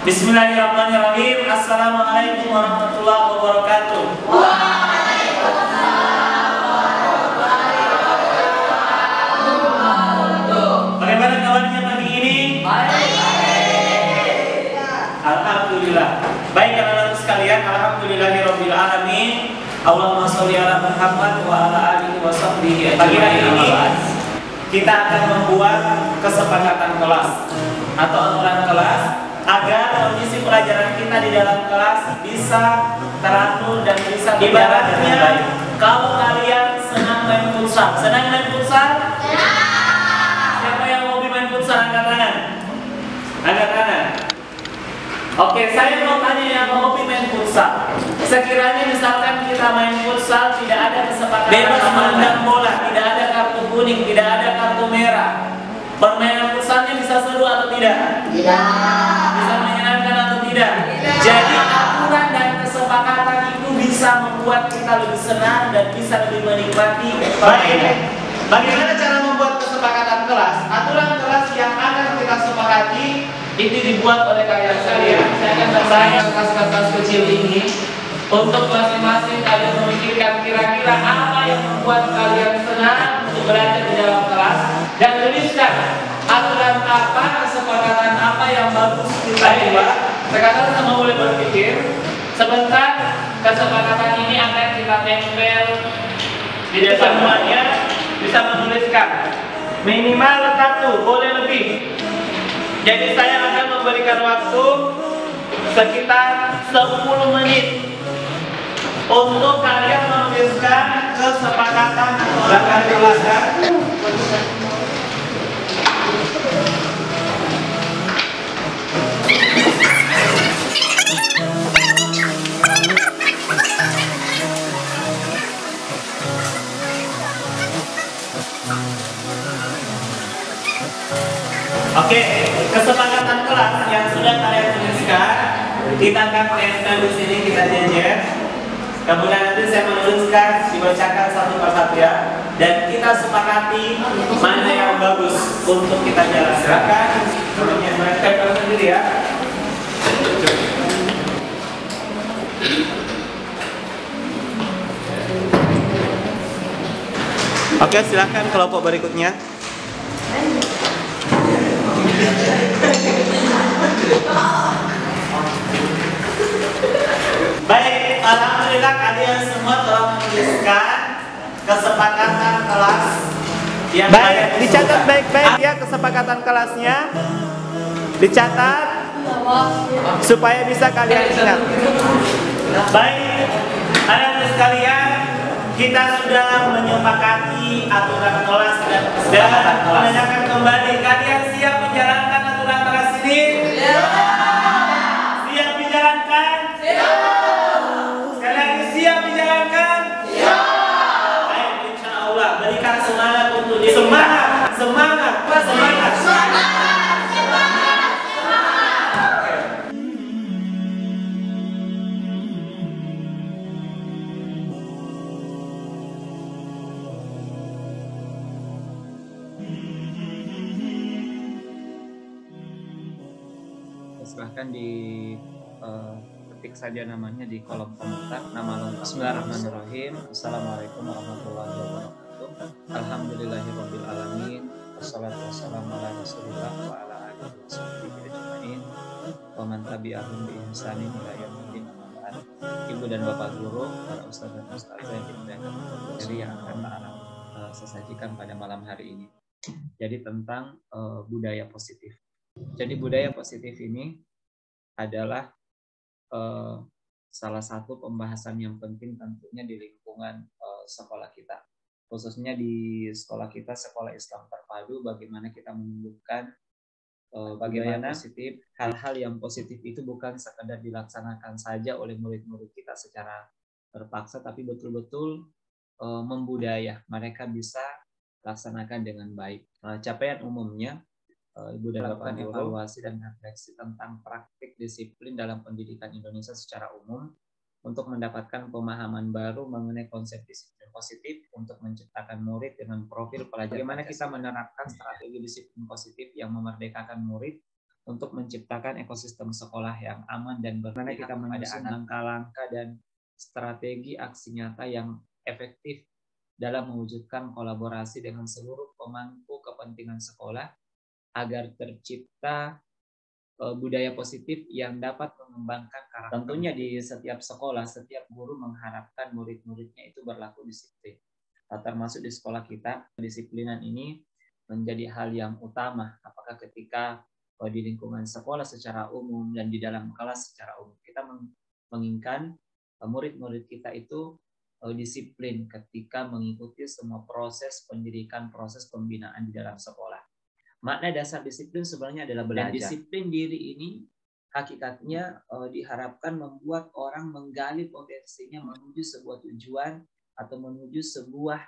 Bismillahirrahmanirrahim. Assalamualaikum warahmatullahi wabarakatuh. Bagaimana kabarnya pagi ini? Alhamdulillah. Baik anak-anak sekalian, alhamdulillahirabbil alamin. Allahumma sholli ala Muhammad wa ala alihi wa sahbihi. Pagi hari ini kita akan membuat kesepakatan kelas atau aturan kelas agar kondisi pelajaran kita di dalam kelas bisa teratur dan bisa berjalan dengan baik. Kalau kalian senang main futsal, senang main futsal? Siapa yang hobi main futsal angkat tangan? Angkat tangan. Oke, saya mau tanya yang hobi main futsal. Sekiranya misalkan kita main futsal tidak ada kesepakatan bebas menendang bola, tidak ada kartu kuning, tidak ada kartu merah. Permainan futsalnya bisa seru atau tidak? Tidak. Bisa menyenangkan atau tidak? Jadi aturan dan kesepakatan itu bisa membuat kita lebih senang dan bisa lebih menikmati permainan. Bagaimana cara membuat kesepakatan kelas? Aturan kelas yang akan kita sepakati itu dibuat oleh kalian sekalian. Saya akan membayar kertas-kertas kecil ini untuk masing-masing kalian memikirkan kira-kira apa yang membuat kalian senang untuk belajar di dalam kelas dan tuliskan aturan apa, kesepakatan apa yang bagus kita buat. Sekarang sama boleh berpikir sebentar. Kesepakatan ini akan kita tempel di depan. Semuanya bisa menuliskan minimal 1, boleh lebih. Jadi saya akan memberikan waktu sekitar 10 menit untuk kalian menuliskan kesepakatan bahkan kelasnya. Oke, kesepakatan kelas yang sudah kalian tuliskan kita akan tempel di sini, kita jejer. Kemudian nanti saya menuliskan, dibacakan satu persatu ya. Dan kita sepakati mana yang bagus untuk kita jalan. Silakan, tempel sendiri ya. Oke, silakan kelompok berikutnya. Baik, alhamdulillah kalian semua telah menuliskan kesepakatan kelas yang baik. Dicatat baik-baik ya kesepakatan kelasnya. Dicatat supaya bisa kalian ingat. Baik, anak-anak sekalian, kita sudah menyepakati aturan kelas dan menanyakan kembali. Kalian siap menjalankan aturan kelas ini? Siap dijalankan? Sekali lagi, siap dijalankan? Baik, insya Allah. Berikan semangat untuk diri. Semangat, semangat, semangat. Silahkan di ketik saja namanya di kolom komentar, nama lengkap. Bismillahirrahmanirrahim. Assalamualaikum warahmatullahi wabarakatuh. Alhamdulillahirabbil alamin. Wassalatu wassalamu ala Rasulillah wa ala alihi washabihi ajmain. Wa man tabi'ahum bi ihsanin ila yaumil din. Ibu dan Bapak guru, para ustadz dan ustazah yang dimuliakan materi yang akan saya sajikan pada malam hari ini. Jadi tentang budaya positif. Jadi budaya positif ini adalah salah satu pembahasan yang penting tentunya di lingkungan sekolah kita. Khususnya di sekolah kita, Sekolah Islam Terpadu, bagaimana kita menumbuhkan bagaimana positif, hal-hal yang positif itu bukan sekadar dilaksanakan saja oleh murid-murid kita secara terpaksa, tapi betul-betul membudaya, mereka bisa laksanakan dengan baik. Capaian umumnya, Ibu dan Bapak evaluasi dan refleksi tentang praktik disiplin dalam pendidikan Indonesia secara umum untuk mendapatkan pemahaman baru mengenai konsep disiplin positif untuk menciptakan murid dengan profil pelajar. Bagaimana kita menerapkan strategi disiplin positif yang memerdekakan murid untuk menciptakan ekosistem sekolah yang aman dan berpihak kita menyusun langkah-langkah dan strategi aksi nyata yang efektif dalam mewujudkan kolaborasi dengan seluruh pemangku kepentingan sekolah agar tercipta budaya positif yang dapat mengembangkan karakter. Tentunya di setiap sekolah, setiap guru mengharapkan murid-muridnya itu berlaku disiplin. Termasuk di sekolah kita, kedisiplinan ini menjadi hal yang utama. Apakah ketika di lingkungan sekolah secara umum dan di dalam kelas secara umum, kita menginginkan murid-murid kita itu disiplin ketika mengikuti semua proses pendidikan, proses pembinaan di dalam sekolah. Makna dasar disiplin sebenarnya adalah belajar. Dan disiplin diri ini hakikatnya diharapkan membuat orang menggali potensinya menuju sebuah tujuan atau menuju sebuah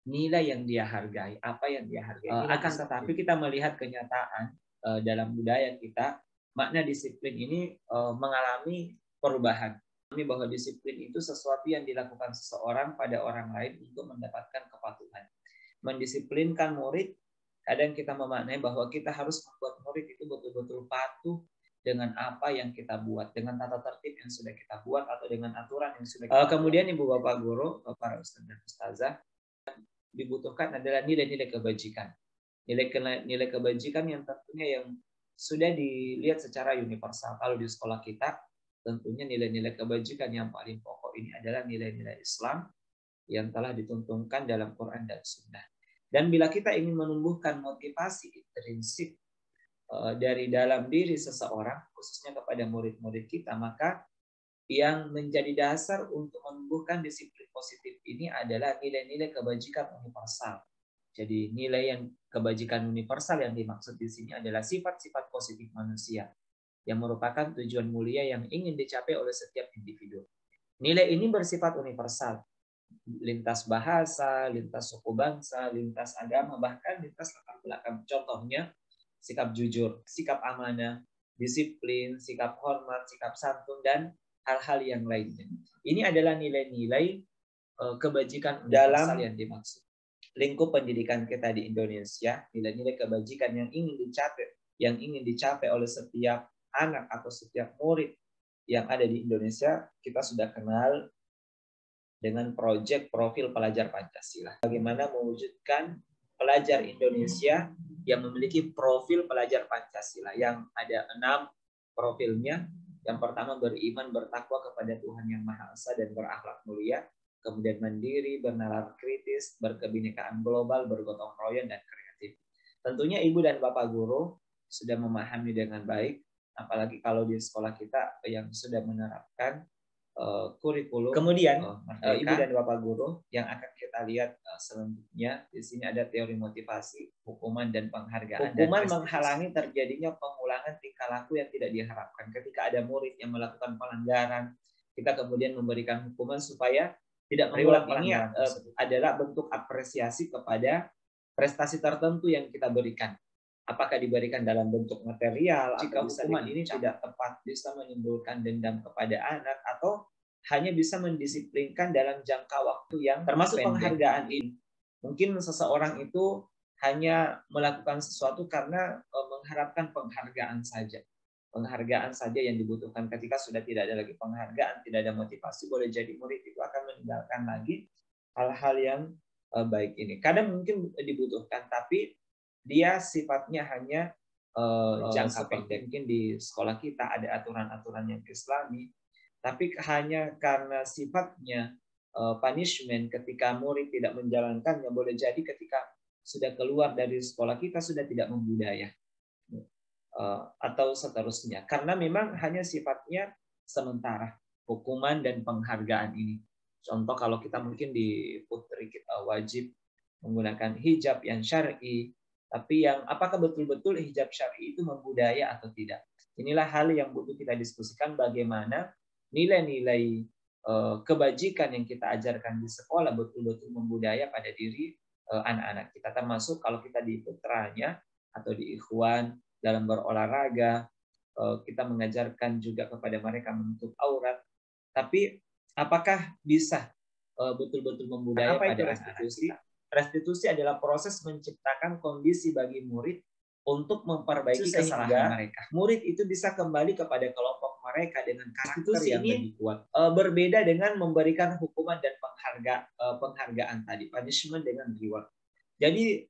nilai yang dia hargai, apa yang dia hargai. Akan tetapi kita melihat kenyataan dalam budaya kita, makna disiplin ini mengalami perubahan. Bahwa disiplin itu sesuatu yang dilakukan seseorang pada orang lain untuk mendapatkan kepatuhan. Mendisiplinkan murid, kadang kita memaknai bahwa kita harus membuat murid itu betul-betul patuh dengan apa yang kita buat, dengan tata tertib yang sudah kita buat atau dengan aturan yang sudah kita kemudian buat. Ibu Bapak guru, para ustadz dan ustazah, dibutuhkan adalah nilai-nilai kebajikan. Nilai kebajikan yang tentunya yang sudah dilihat secara universal. Kalau di sekolah kita, tentunya nilai-nilai kebajikan yang paling pokok ini adalah nilai-nilai Islam yang telah dituntunkan dalam Quran dan Sunnah. Dan bila kita ingin menumbuhkan motivasi intrinsik dari dalam diri seseorang, khususnya kepada murid-murid kita, maka yang menjadi dasar untuk menumbuhkan disiplin positif ini adalah nilai-nilai kebajikan universal. Jadi nilai yang kebajikan universal yang dimaksud di sini adalah sifat-sifat positif manusia yang merupakan tujuan mulia yang ingin dicapai oleh setiap individu. Nilai ini bersifat universal, lintas bahasa, lintas suku bangsa, lintas agama, bahkan lintas latar belakang. Contohnya, sikap jujur, sikap amanah, disiplin, sikap hormat, sikap santun, dan hal-hal yang lainnya. Ini adalah nilai-nilai kebajikan dalam yang dimaksud. Lingkup pendidikan kita di Indonesia, nilai-nilai kebajikan yang ingin dicapai oleh setiap anak atau setiap murid yang ada di Indonesia, kita sudah kenal dengan proyek profil pelajar Pancasila. Bagaimana mewujudkan pelajar Indonesia yang memiliki profil pelajar Pancasila yang ada 6 profilnya. Yang pertama, beriman, bertakwa kepada Tuhan Yang Maha Esa dan berakhlak mulia. Kemudian mandiri, bernalar kritis, berkebinekaan global, bergotong royong, dan kreatif. Tentunya Ibu dan Bapak guru sudah memahami dengan baik, apalagi kalau di sekolah kita yang sudah menerapkan kurikulum. Kemudian Ibu dan Bapak guru yang akan kita lihat selanjutnya di sini ada teori motivasi, hukuman dan penghargaan. Hukuman menghalangi terjadinya pengulangan tingkah laku yang tidak diharapkan. Ketika ada murid yang melakukan pelanggaran, kita kemudian memberikan hukuman supaya tidak mengulang pelanggaran. Ini adalah bentuk apresiasi kepada prestasi tertentu yang kita berikan. Apakah diberikan dalam bentuk material, jika hukuman ini tidak tepat bisa menimbulkan dendam kepada anak, atau hanya bisa mendisiplinkan dalam jangka waktu yang termasuk pendek. Penghargaan ini. Mungkin seseorang itu hanya melakukan sesuatu karena mengharapkan penghargaan saja. Penghargaan saja yang dibutuhkan. Ketika sudah tidak ada lagi penghargaan, tidak ada motivasi, boleh jadi murid itu akan meninggalkan lagi hal-hal yang baik ini. Kadang mungkin dibutuhkan, tapi dia sifatnya hanya jangka pendek. Mungkin di sekolah kita ada aturan-aturan yang Islami, Tapi hanya karena sifatnya punishment ketika murid tidak menjalankannya, boleh jadi ketika sudah keluar dari sekolah kita sudah tidak membudaya atau seterusnya. Karena memang hanya sifatnya sementara, hukuman dan penghargaan ini. Contoh kalau kita mungkin di putri kita wajib menggunakan hijab yang syar'i, tapi yang apakah betul-betul hijab syar'i itu membudaya atau tidak? Inilah hal yang butuh kita diskusikan, bagaimana nilai-nilai kebajikan yang kita ajarkan di sekolah betul-betul membudaya pada diri anak-anak kita. Termasuk kalau kita di putranya atau di ikhwan dalam berolahraga, kita mengajarkan juga kepada mereka menutup aurat. Tapi apakah bisa betul-betul membudaya pada restitusi? Restitusi adalah proses menciptakan kondisi bagi murid untuk memperbaiki kesalahan mereka. Murid itu bisa kembali kepada kelompok mereka dengan karakter yang lebih kuat. Berbeda dengan memberikan hukuman dan penghargaan tadi, punishment dengan reward. Jadi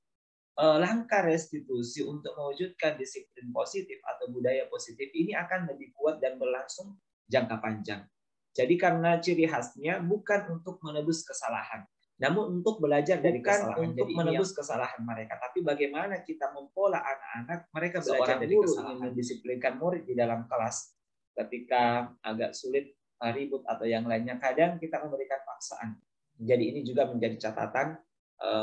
langkah restitusi untuk mewujudkan disiplin positif atau budaya positif ini akan lebih kuat dan berlangsung jangka panjang. Jadi karena ciri khasnya bukan untuk menebus kesalahan, namun untuk belajar dari kesalahan. Untuk menebus kesalahan mereka, tapi bagaimana kita mempola anak-anak mereka belajar dari kesalahan. Ingin mendisiplinkan murid di dalam kelas ketika agak sulit, ribut atau yang lainnya, kadang kita memberikan paksaan. Jadi ini juga menjadi catatan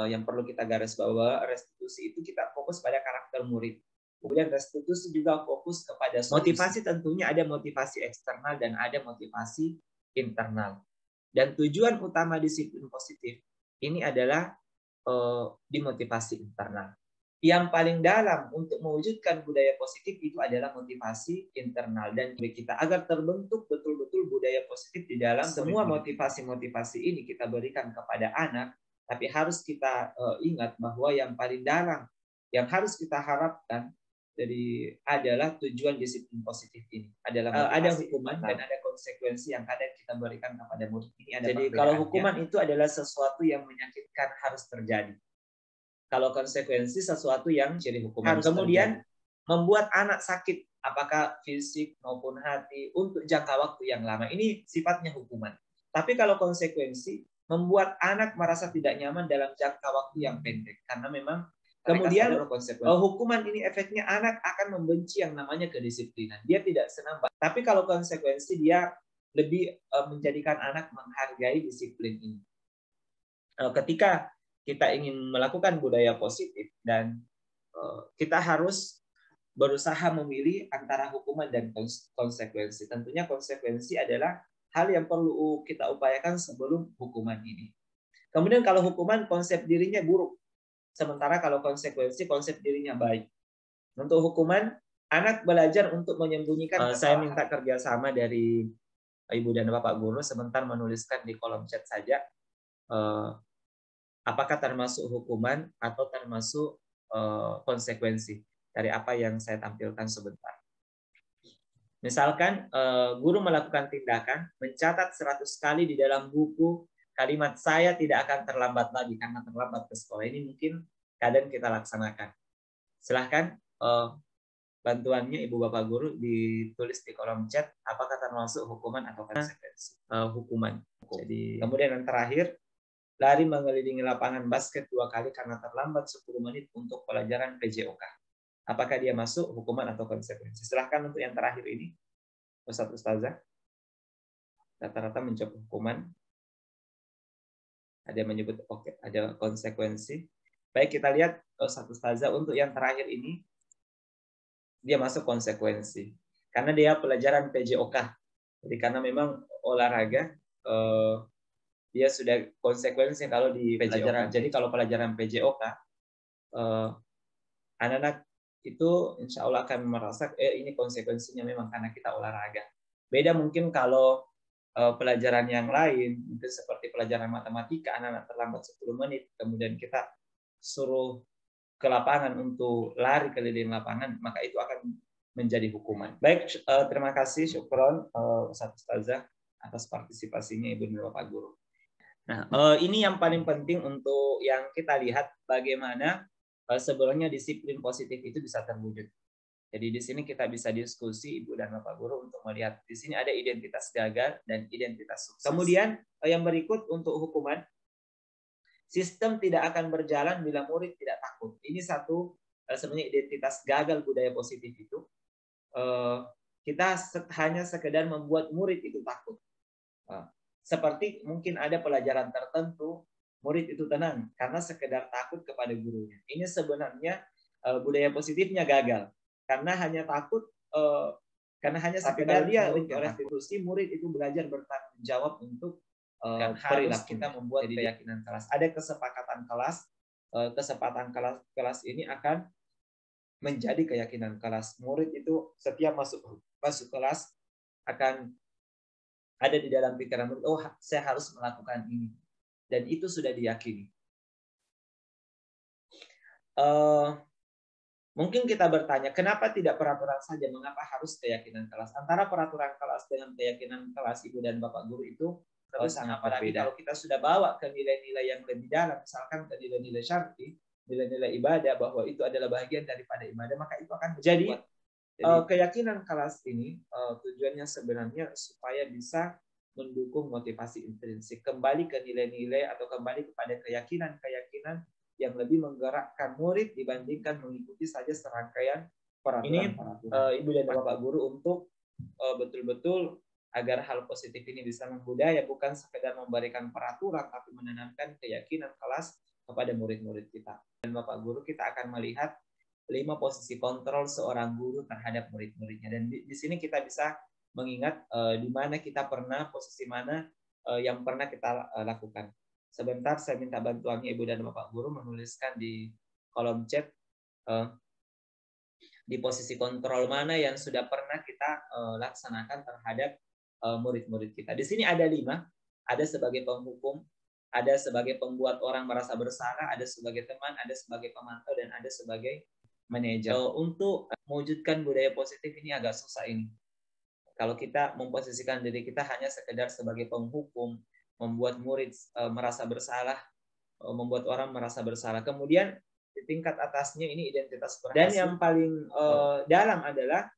yang perlu kita garis bawah. Restitusi itu kita fokus pada karakter murid. Kemudian restitusi juga fokus kepada motivasi. Tentunya ada motivasi eksternal dan ada motivasi internal. Dan tujuan utama disiplin positif ini adalah dimotivasi internal. Yang paling dalam untuk mewujudkan budaya positif itu adalah motivasi internal, dan kita agar terbentuk betul-betul budaya positif di dalam semua motivasi-motivasi ini kita berikan kepada anak. Tapi harus kita ingat bahwa yang paling dalam yang harus kita harapkan adalah tujuan disiplin positif ini adalah ada hukuman dan ada konsekuensi yang kadang kita berikan kepada murid ini. Jadi kalau hukuman itu adalah sesuatu yang menyakitkan harus terjadi. Kalau konsekuensi sesuatu yang ciri hukuman harus kemudian terjadi. Membuat anak sakit apakah fisik maupun hati untuk jangka waktu yang lama, ini sifatnya hukuman. Tapi kalau konsekuensi membuat anak merasa tidak nyaman dalam jangka waktu yang pendek, karena memang kemudian hukuman ini efeknya anak akan membenci yang namanya kedisiplinan. Dia tidak senang. Tapi kalau konsekuensi dia lebih menjadikan anak menghargai disiplin ini. Ketika kita ingin melakukan budaya positif dan kita harus berusaha memilih antara hukuman dan konsekuensi. Tentunya konsekuensi adalah hal yang perlu kita upayakan sebelum hukuman ini. Kemudian kalau hukuman konsep dirinya buruk, sementara kalau konsekuensi konsep dirinya baik. Untuk hukuman, anak belajar untuk menyembunyikan. Saya minta kerjasama dari Ibu dan Bapak Guru sebentar menuliskan di kolom chat saja apakah termasuk hukuman atau termasuk konsekuensi dari apa yang saya tampilkan sebentar. Misalkan guru melakukan tindakan, mencatat 100 kali di dalam buku kalimat saya tidak akan terlambat lagi karena terlambat ke sekolah. Ini mungkin kadang kita laksanakan. Silahkan bantuannya Ibu Bapak Guru ditulis di kolom chat apakah termasuk hukuman atau konsekuensi. Hukuman. Jadi kemudian yang terakhir, lari mengelilingi lapangan basket 2 kali karena terlambat 10 menit untuk pelajaran PJOK. Apakah dia masuk hukuman atau konsekuensi? Silahkan untuk yang terakhir ini, Ustazah. Rata-rata menjawab hukuman. Ada yang menyebut oke, ada konsekuensi. Baik, kita lihat Ustazah untuk yang terakhir ini, dia masuk konsekuensi. Karena dia pelajaran PJOK. Jadi karena memang olahraga, dia sudah konsekuensi kalau di pelajaran. Jadi kalau pelajaran PJOK, anak-anak itu insya Allah akan merasa ini konsekuensinya memang karena kita olahraga. Beda mungkin kalau pelajaran yang lain, mungkin seperti pelajaran matematika, anak-anak terlambat 10 menit, kemudian kita suruh ke lapangan untuk lari keliling lapangan, maka itu akan menjadi hukuman. Baik, terima kasih, syukron Ustazah atas partisipasinya Ibu dan Bapak Guru. Nah, ini yang paling penting untuk yang kita lihat bagaimana sebenarnya disiplin positif itu bisa terwujud. Jadi di sini kita bisa diskusi Ibu dan Bapak Guru untuk melihat di sini ada identitas gagal dan identitas sukses. Kemudian yang berikut untuk hukuman, sistem tidak akan berjalan bila murid tidak takut. Ini satu sebenarnya identitas gagal budaya positif itu. Kita hanya sekedar membuat murid itu takut. Seperti mungkin ada pelajaran tertentu murid itu tenang karena sekedar takut kepada gurunya. Ini sebenarnya budaya positifnya gagal. Karena hanya takut, karena hanya sekedar dia restitusi, murid itu belajar bertanggung jawab untuk perilaku. Kita membuat keyakinan kelas. Ada kesepakatan kelas, kesepakatan kelas ini akan menjadi keyakinan kelas. Murid itu setiap masuk kelas akan ada di dalam pikiran murid, oh saya harus melakukan ini. Dan itu sudah diyakini. Mungkin kita bertanya, kenapa tidak peraturan saja? Mengapa harus keyakinan kelas? Antara peraturan kelas dengan keyakinan kelas Ibu dan Bapak Guru itu sangat berbeda. Kalau kita sudah bawa ke nilai-nilai yang lebih dalam, misalkan ke nilai-nilai syar'i, nilai-nilai ibadah, bahwa itu adalah bagian daripada ibadah, maka itu akan jadi keyakinan kelas ini tujuannya sebenarnya supaya bisa mendukung motivasi intrinsik, kembali ke nilai-nilai atau kembali kepada keyakinan-keyakinan yang lebih menggerakkan murid dibandingkan mengikuti saja serangkaian peraturan. Ini Ibu dan Bapak Guru untuk betul-betul agar hal positif ini bisa membudaya, bukan sekedar memberikan peraturan, tapi menanamkan keyakinan kelas kepada murid-murid kita. Dan Bapak Guru kita akan melihat 5 posisi kontrol seorang guru terhadap murid-muridnya. Dan di sini kita bisa mengingat di mana kita pernah, posisi mana yang pernah kita lakukan. Sebentar saya minta bantuannya Ibu dan Bapak Guru menuliskan di kolom chat di posisi kontrol mana yang sudah pernah kita laksanakan terhadap murid-murid kita. Di sini ada 5, ada sebagai penghukum, ada sebagai pembuat orang merasa bersalah, ada sebagai teman, ada sebagai pemantau, dan ada sebagai manajer. Untuk mewujudkan budaya positif ini agak susah ini. Kalau kita memposisikan diri kita hanya sekedar sebagai penghukum, membuat murid merasa bersalah, membuat orang merasa bersalah. Kemudian di tingkat atasnya ini identitas berhasil. Dan yang paling dalam adalah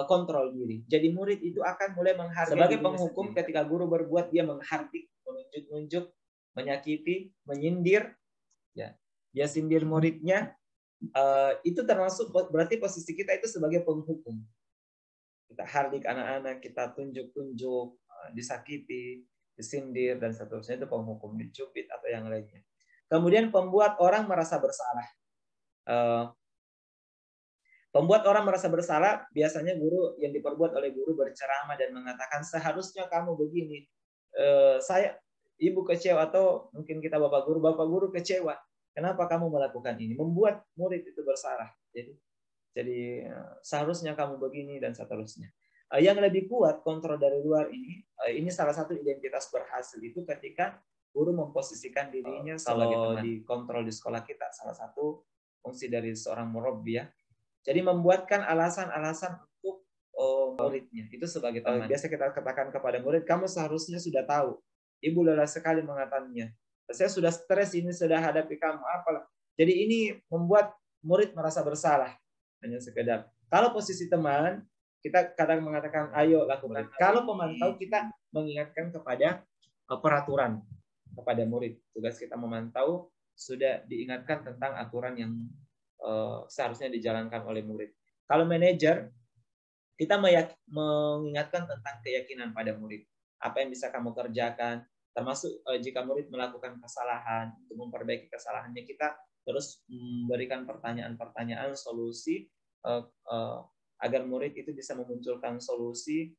kontrol diri. Jadi murid itu akan mulai menghargai. Sebagai penghukum ketika guru berbuat, dia menghardik, menunjuk-nunjuk, menyakiti, menyindir. Ya, dia sindir muridnya. Itu termasuk berarti posisi kita itu sebagai penghukum. Kita hardik anak-anak, kita tunjuk-tunjuk, disakiti, disindir, dan seterusnya, itu penghukum, dicubit atau yang lainnya. Kemudian pembuat orang merasa bersalah. Pembuat orang merasa bersalah biasanya guru yang diperbuat oleh guru berceramah dan mengatakan seharusnya kamu begini. Saya ibu kecewa, atau mungkin kita bapak guru kecewa. Kenapa kamu melakukan ini? Membuat murid itu bersalah. Jadi seharusnya kamu begini dan seterusnya. Yang lebih kuat kontrol dari luar ini salah satu identitas berhasil itu ketika guru memposisikan dirinya sebagai teman. Dikontrol di sekolah kita, salah satu fungsi dari seorang murabbi, ya. Jadi membuatkan alasan-alasan untuk muridnya itu sebagai teman. Biasa kita katakan kepada murid, kamu seharusnya sudah tahu. Ibu lelah sekali mengatakannya. Saya sudah stres ini, sudah hadapi kamu. Apalah. Jadi ini membuat murid merasa bersalah. Hanya sekedar. Kalau posisi teman, kita kadang mengatakan, ayo lakukan. Kalau pemantau, kita mengingatkan kepada peraturan kepada murid. Tugas kita memantau, sudah diingatkan tentang aturan yang seharusnya dijalankan oleh murid. Kalau manajer, kita mengingatkan tentang keyakinan pada murid. Apa yang bisa kamu kerjakan, termasuk jika murid melakukan kesalahan, untuk memperbaiki kesalahannya, kita terus memberikan pertanyaan-pertanyaan, solusi, agar murid itu bisa memunculkan solusi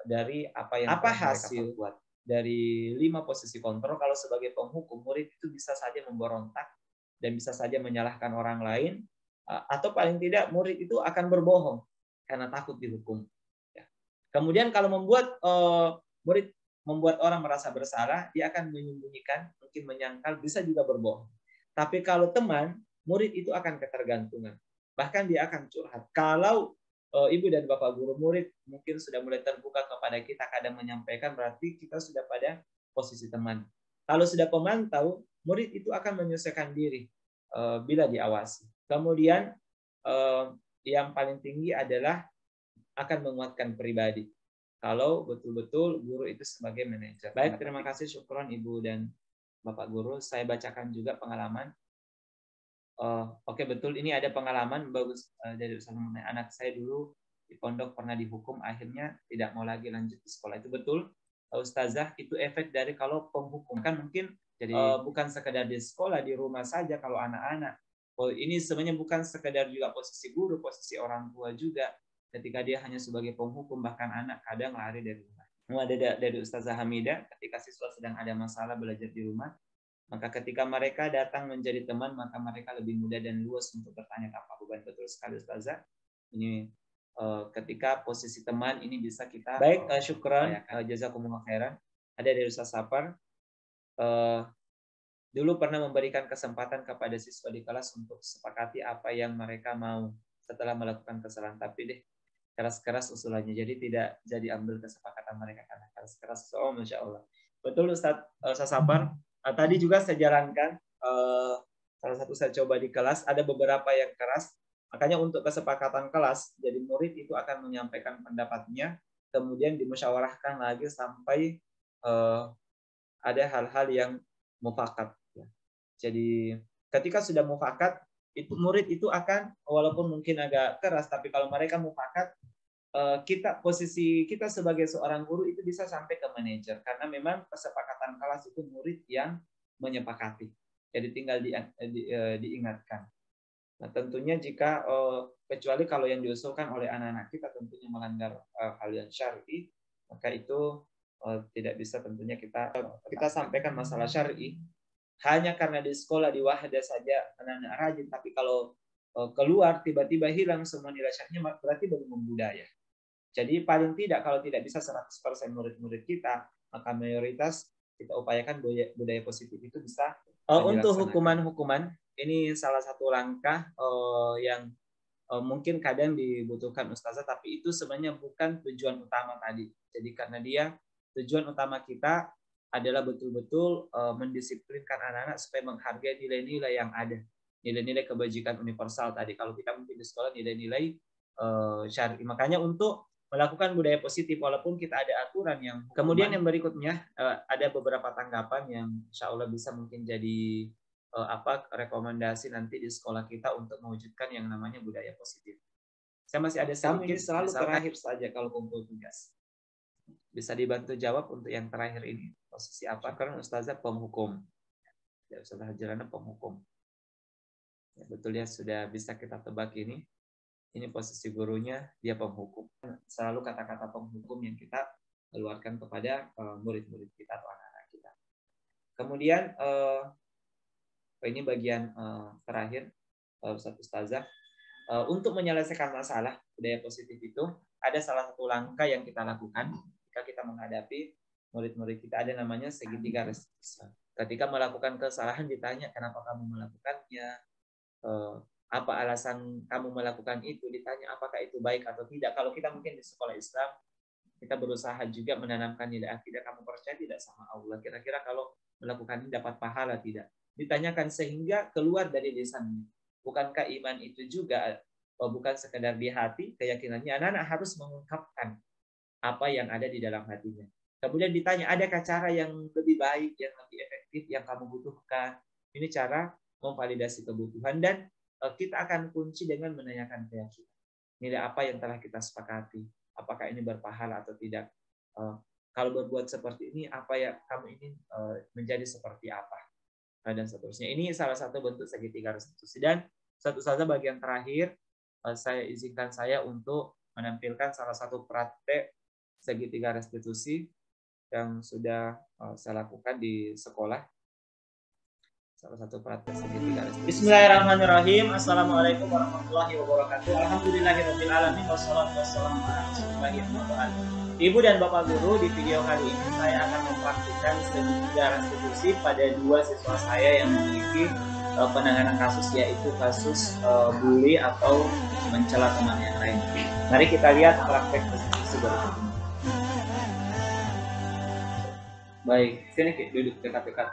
dari apa yang hasil buat. Dari 5 posisi kontrol, kalau sebagai penghukum, murid itu bisa saja memberontak dan bisa saja menyalahkan orang lain, atau paling tidak murid itu akan berbohong karena takut dihukum. Ya. Kemudian kalau murid membuat orang merasa bersalah, dia akan menyembunyikan, mungkin menyangkal, bisa juga berbohong. Tapi kalau teman, murid itu akan ketergantungan. Bahkan dia akan curhat. Kalau ibu dan bapak guru, murid mungkin sudah mulai terbuka kepada kita, kadang menyampaikan, berarti kita sudah pada posisi teman. Kalau sudah pemantau, murid itu akan menyesuaikan diri bila diawasi. Kemudian yang paling tinggi adalah akan menguatkan pribadi. Kalau betul-betul guru itu sebagai manajer. Baik, terima kasih, syukron Ibu dan Bapak Guru. Saya bacakan juga pengalaman. Oke, betul, ini ada pengalaman bagus dari Ustaz mengenai anak saya dulu di pondok pernah dihukum, akhirnya tidak mau lagi lanjut di sekolah. Itu betul, Ustazah, itu efek dari kalau penghukum. Kan mungkin jadi bukan sekedar di sekolah, di rumah saja kalau anak-anak. Ini sebenarnya bukan sekedar juga posisi guru, posisi orang tua juga. Ketika dia hanya sebagai penghukum, bahkan anak kadang lari dari rumah. Ada dari Ustazah Hamidah, ketika siswa sedang ada masalah belajar di rumah, maka ketika mereka datang menjadi teman, maka mereka lebih mudah dan luas untuk bertanya tanpa beban. Betul sekali Ustazah. Ini ketika posisi teman ini bisa kita baik, syukran, jazakumullah khairan. Ada dari Ustaz Safar, dulu pernah memberikan kesempatan kepada siswa di kelas untuk sepakati apa yang mereka mau setelah melakukan kesalahan, tapi deh keras-keras usulannya, jadi tidak jadi ambil kesepakatan mereka karena keras-keras. Oh, Masya Allah. Betul Ustaz Safar. Tadi juga saya jalankan, salah satu saya coba di kelas, ada beberapa yang keras, makanya untuk kesepakatan kelas, jadi murid itu akan menyampaikan pendapatnya, kemudian dimusyawarahkan lagi sampai ada hal-hal yang mufakat. Jadi ketika sudah mufakat, itu murid itu akan, walaupun mungkin agak keras, tapi kalau mereka mufakat, posisi kita sebagai seorang guru itu bisa sampai ke manajer, karena memang kesepakatan kelas itu murid yang menyepakati. Jadi tinggal diingatkan. Nah, tentunya jika kecuali kalau yang diusulkan oleh anak-anak kita tentunya melanggar hal yang syar'i, maka itu tidak bisa tentunya kita sampaikan masalah syar'i. Hanya karena di sekolah di wahda saja anak-anak rajin, tapi kalau keluar tiba-tiba hilang semua nilai syar'inya, berarti belum membudaya. Jadi paling tidak kalau tidak bisa 100% murid-murid kita, maka mayoritas kita upayakan budaya positif itu bisa. Untuk hukuman-hukuman, ini salah satu langkah yang mungkin kadang dibutuhkan Ustazah, tapi itu sebenarnya bukan tujuan utama tadi. Jadi karena tujuan utama kita adalah betul-betul mendisiplinkan anak-anak supaya menghargai nilai-nilai yang ada, nilai-nilai kebajikan universal tadi. Kalau kita mungkin di sekolah nilai-nilai syar'i. Makanya untuk melakukan budaya positif, walaupun kita ada aturan yang hukuman. Kemudian yang berikutnya ada beberapa tanggapan yang insya Allah bisa mungkin jadi rekomendasi nanti di sekolah kita untuk mewujudkan yang namanya budaya positif. Saya masih ada sedikit, selalu terakhir saja kalau kumpul tugas. Bisa dibantu jawab untuk yang terakhir ini. Posisi apa? Karena Ustazah penghukum. Ya, Ustazah Hajarana penghukum. Ya, betul ya, sudah bisa kita tebak ini. Ini posisi gurunya, dia penghukum. Selalu kata-kata penghukum yang kita keluarkan kepada murid-murid kita atau anak-anak kita. Kemudian, ini bagian terakhir, Ustazah. Untuk menyelesaikan masalah budaya positif itu, ada salah satu langkah yang kita lakukan ketika kita menghadapi murid-murid kita, ada namanya segitiga restitusi. Ketika melakukan kesalahan ditanya kenapa kamu melakukannya, apa alasan kamu melakukan itu, ditanya apakah itu baik atau tidak. Kalau kita mungkin di sekolah Islam, kita berusaha juga menanamkan nilai akidah, kamu percaya tidak sama Allah, kira-kira kalau melakukan ini dapat pahala tidak, ditanyakan sehingga keluar dari lisannya. Bukankah iman itu juga bukan sekedar di hati keyakinannya, anak-anak harus mengungkapkan apa yang ada di dalam hatinya. Kemudian ditanya, adakah cara yang lebih baik, yang lebih efektif, yang kamu butuhkan? Ini cara memvalidasi kebutuhan, dan kita akan kunci dengan menanyakan keyakinan. Nilai apa yang telah kita sepakati? Apakah ini berpahala atau tidak? Kalau berbuat seperti ini, apa yang kamu ingin menjadi seperti apa? Dan seterusnya. Ini salah satu bentuk segitiga restitusi. Dan satu saja bagian terakhir, saya izinkan saya untuk menampilkan salah satu praktek segitiga restitusi yang sudah saya lakukan di sekolah. Salah satu praktek segitiga restitusi. Bismillahirrahmanirrahim. Assalamualaikum warahmatullahi wabarakatuh. Alhamdulillahirabbil alamin wassalatu wassalamu ala rasulillah. Ibu dan Bapak Guru, di video kali ini saya akan mempraktikkan segitiga restitusi pada dua siswa saya yang memiliki penanganan kasus, yaitu kasus bully atau mencela teman yang lain. Mari kita lihat praktek restitusi berikut ini. Baik, sini duduk dekat-dekat.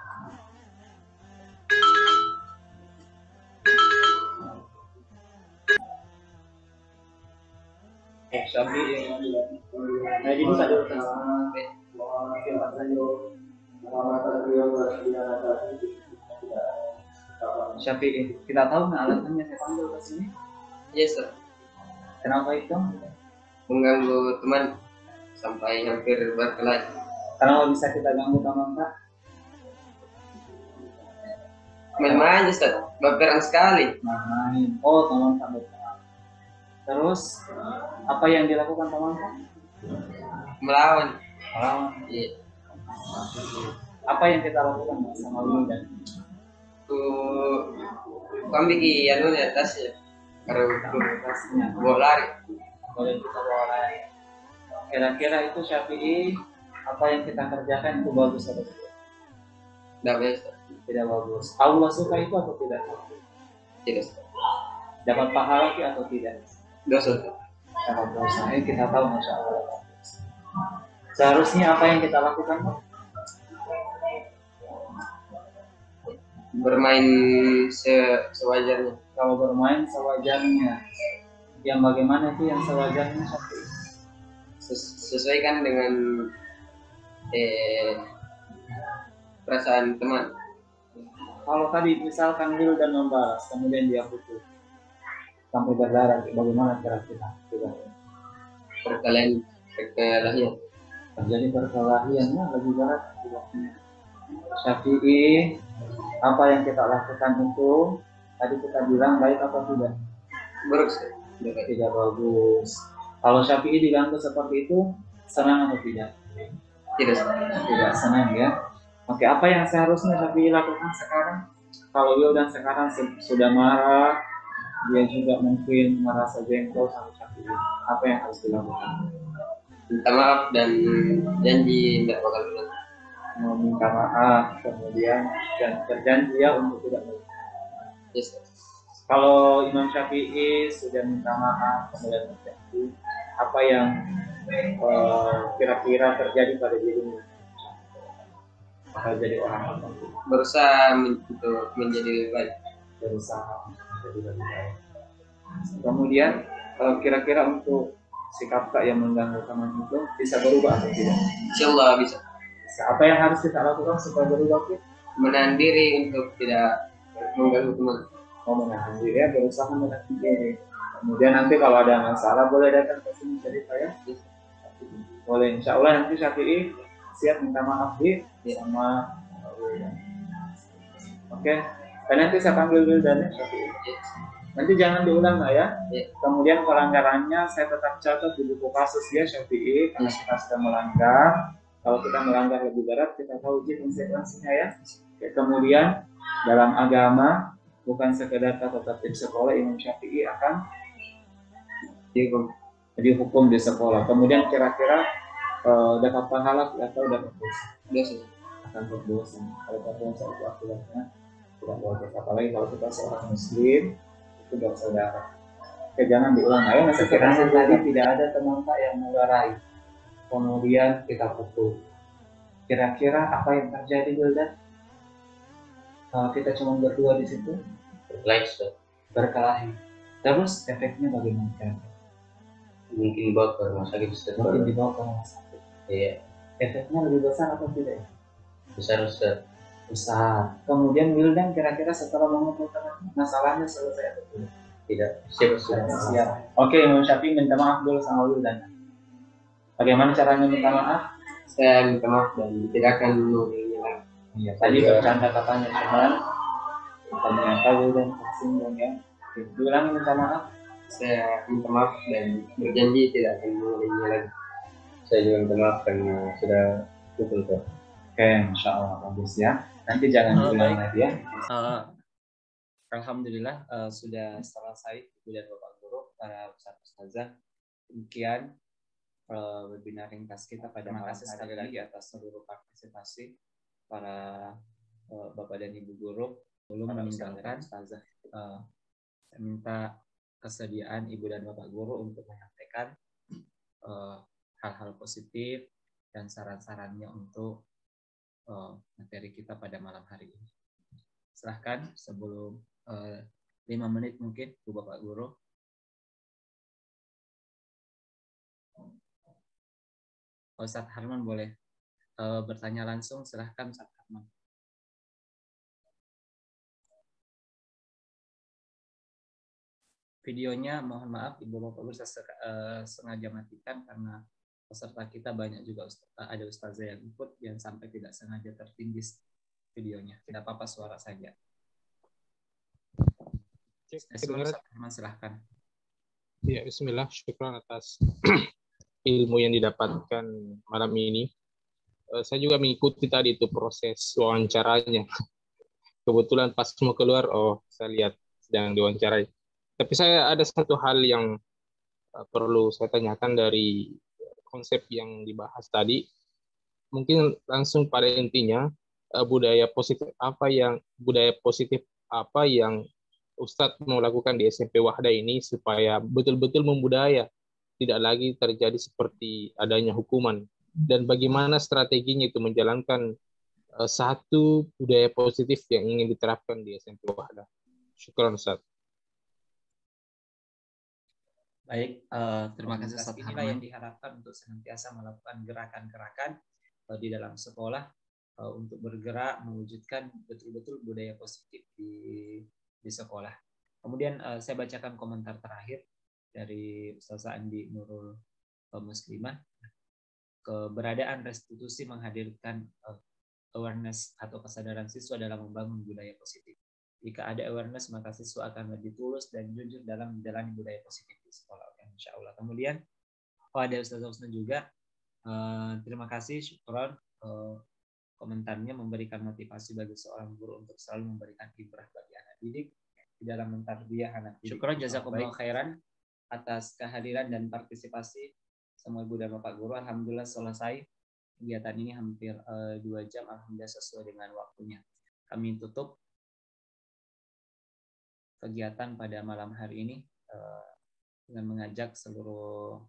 Syafi'i. Nah, jadi bisa dulu Syafi'i. Kita tahu nggak alasannya saya panggil ke sini? Yes, sir. Kenapa itu? Mengganggu teman sampai hampir berkelahi. Kenapa bisa kita ganggu teman Pak? Main-main, Ustaz. Baperan sekali. Main. Oh, teman Pak. Terus apa yang dilakukan teman Pak? Melawan. Melawan. Iya. Apa yang kita lakukan sama Wildan? Kami di di atasnya. Tasnya. Bawa lari. Boleh kita bawa lari. Kira-kira itu Syafi'i, apa yang kita kerjakan itu bagus atau tidak? Tidak bagus. Tidak bagus. Allah suka itu atau tidak? Tidak. Dapat pahala atau tidak? Dosa. Dapat dosa. Kita tahu Masya Allah. Seharusnya apa yang kita lakukan Pak? Bermain sewajarnya. Kalau bermain sewajarnya, yang bagaimana itu yang sewajarnya? Sesuaikan dengan perasaan teman. Kalau tadi misalkan Wildan membalas, kemudian dia pukul sampai berdarah, bagaimana kira-kira? Perkelahian. Terjadi perkelahiannya lebih berat akibatnya. Syafi'i, apa yang kita lakukan itu tadi kita bilang baik atau tidak? Buruk. Tidak bagus. Kalau Syafi'i diganggu seperti itu, senang atau tidak? Tidak senang ya. Oke, apa yang seharusnya Syafi'i lakukan sekarang? Kalau Wildan sekarang sudah marah, dia juga mungkin merasa jengkel sama Syafi'i. Apa yang harus dilakukan? Minta maaf dan janji tidak bakal ulang. Meminta maaf, kemudian dan berjanji ya untuk tidak berulang. Yes. Kalau Imam Syafi'i sudah minta maaf, kemudian berjanji, apa yang kira-kira terjadi pada dirinya? Bakal jadi orang apa? Berusaha untuk menjadi lebih baik. Berusaha menjadi lebih baik. Kemudian kira-kira untuk sikap Kak yang mengganggu teman itu bisa berubah atau tidak? Insyaallah bisa. Apa yang harus kita lakukan supaya berubah? Menahan diri untuk tidak mengganggu teman. Menahan diri ya, berusaha menahan diri. Kemudian nanti kalau ada masalah boleh datang ke sini cerita ya. Boleh, insya Allah nanti Syafi'i siap minta maaf sama Oke. Dan nanti saya panggil Wildan Syafi'i. Nanti jangan diulang lah ya. Kemudian pelanggarannya saya tetap catat di buku kasus dia Syafi'i karena kita sudah melanggar. Kalau kita melanggar lebih berat, kita tahu konsekuensinya ya. Kemudian dalam agama bukan sekedar tata tertib sekolah, Imam Syafi'i akan dihukum di sekolah. Kemudian kira-kira dapat pahala atau dapat dosa? Akan berdosa. Kalau berdosa itu akibatnya tidak boleh. Apalagi kalau kita seorang Muslim itu bersaudara. Jangan diulang ya. Sekiranya tadi tidak ada teman Pak yang menggarai, kemudian kita pukul. Kira-kira apa yang terjadi Wildan? Kita cuma berdua di situ. Berkelahi. Terus efeknya bagaimana? Mungkin dibawa ke rumah sakit. Mungkin dibawa ke rumah sakit. Iya. Efeknya lebih besar atau tidak? Besar. Besar. Kemudian Wildan kira-kira setelah memukul teman, masalahnya selesai atau tidak? Tidak. Siap. Oke, Imam Syafi'i minta maaf dulu sama Wildan. Bagaimana caranya minta maaf? Saya minta maaf dan tidak akan mengulangi lagi. Iya, tadi bercanda katanya cuman ternyata Wildan tersinggung ya. Diulangi minta maaf. Saya minta maaf dan berjanji tidak akan mengulangi lagi. Saya juga minta maaf karena sudah pukul kok. Oke, insya Allah bagus ya. Nanti jangan diulangi lagi ya. Alhamdulillah sudah selesai Ibu dan Bapak Guru, para ustazah. Demikian webinar ringkas kita pada malam hari sekali lagi atas seluruh partisipasi para Bapak dan Ibu Guru. Belum meninggalkan ustazah, saya minta kesediaan Ibu dan Bapak Guru untuk menyampaikan hal-hal positif dan saran-sarannya untuk materi kita pada malam hari ini. Silahkan sebelum 5 menit mungkin Bu Bapak Guru. Ustadz Harman boleh bertanya langsung, silahkan Ustadz Harman. Videonya mohon maaf Ibu Bapak Guru saya sengaja matikan karena peserta kita banyak juga ada ustazah yang ikut yang sampai tidak sengaja tertindis videonya. Tidak apa-apa, suara saja. Silahkan. Ya, bismillah, syukran atas ilmu yang didapatkan malam ini. Saya juga mengikuti tadi itu proses wawancaranya. Kebetulan pas mau keluar, saya lihat sedang diwawancarai. Tapi saya ada satu hal yang perlu saya tanyakan dari konsep yang dibahas tadi. Mungkin langsung pada intinya, budaya positif apa yang Ustadz mau lakukan di SMP Wahda ini supaya betul-betul membudaya, tidak lagi terjadi seperti adanya hukuman, dan bagaimana strateginya itu menjalankan satu budaya positif yang ingin diterapkan di SMP Wahda. Syukran Ustadz. Baik, terima kasih Ustadz Harman. Inilah yang diharapkan untuk senantiasa melakukan gerakan-gerakan di dalam sekolah untuk bergerak mewujudkan betul-betul budaya positif di sekolah. Kemudian saya bacakan komentar terakhir dari Ustazah Andi Nurul Muslimah. Keberadaan restitusi menghadirkan awareness atau kesadaran siswa dalam membangun budaya positif. Jika ada awareness, maka siswa akan lebih tulus dan jujur dalam menjalani budaya positif di sekolah. Insya Allah. Kemudian ada Ustazah Husna juga. Terima kasih, syukron. Komentarnya memberikan motivasi bagi seorang guru untuk selalu memberikan ibrah bagi anak didik di dalam mentarbiyah anak didik. Syukron jazakumullah khairan atas kehadiran dan partisipasi semua ibu dan bapak guru. Alhamdulillah selesai kegiatan ini hampir 2 jam. Alhamdulillah sesuai dengan waktunya. Kami tutup kegiatan pada malam hari ini dengan mengajak seluruh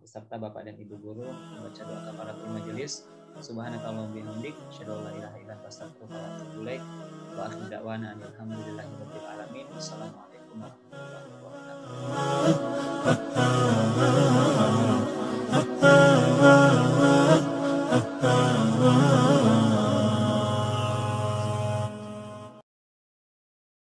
peserta bapak dan ibu guru membaca doa kafaratul majelis. Subhanakallahumma bihamdik, asyhadu an la ilaha illa anta, astaghfiruka wa atubu ilaik. Wa akhiru da'wana alhamdulillahi rabbil alamin. Wassalamualaikum warahmatullahi wabarakatuh.